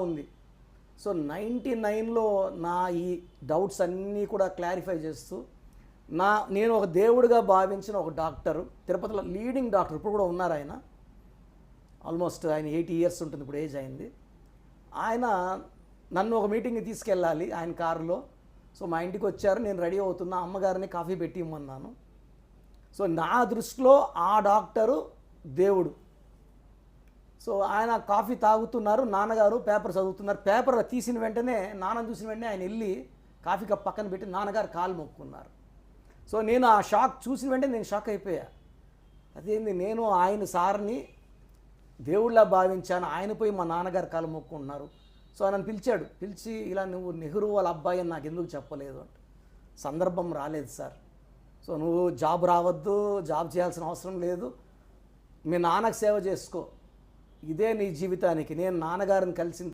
ఉంది. సో 99లో నా ఈ డౌట్స్ అన్నీ కూడా క్లారిఫై చేస్తూ నేను ఒక దేవుడిగా భావించిన ఒక డాక్టరు, తిరుపతిలో లీడింగ్ డాక్టర్, ఇప్పుడు కూడా ఉన్నారు ఆయన. ఆల్మోస్ట్ ఆయన 80 ఇయర్స్ ఉంటుంది, ఇప్పుడు ఏజ్ అయింది. ఆయన నన్ను ఒక మీటింగ్కి తీసుకెళ్ళాలి ఆయన కారులో. సో మా ఇంటికి వచ్చారు, నేను రెడీ అవుతున్నా, అమ్మగారిని కాఫీ పెట్టి ఇమ్మన్నాను. సో నా దృష్టిలో ఆ డాక్టరు దేవుడు. సో ఆయన కాఫీ తాగుతున్నారు, నాన్నగారు పేపర్ చదువుతున్నారు. పేపర్ తీసిన వెంటనే, నాన్న చూసిన వెంటనే ఆయన వెళ్ళి కాఫీ కప్ పక్కన పెట్టి నాన్నగారు కాలు మొక్కున్నారు. సో నేను ఆ షాక్ చూసిన వెంటనే నేను షాక్ అయిపోయా. అదేంది, నేను ఆయన సార్ని దేవుళ్ళ భావించాను, ఆయన పోయి మా నాన్నగారు కాలు మొక్కున్నారు. సో ఆయన పిలిచాడు, పిలిచి ఇలా నువ్వు నెహ్రూ వాళ్ళ అబ్బాయి అని నాకు ఎందుకు చెప్పలేదు అంటే, సందర్భం రాలేదు సార్. సో నువ్వు జాబ్ రావద్దు, జాబ్ చేయాల్సిన అవసరం లేదు, మీ నాన్నకు సేవ చేసుకో, ఇదే నీ జీవితానికి. నేను నాన్నగారిని కలిసిన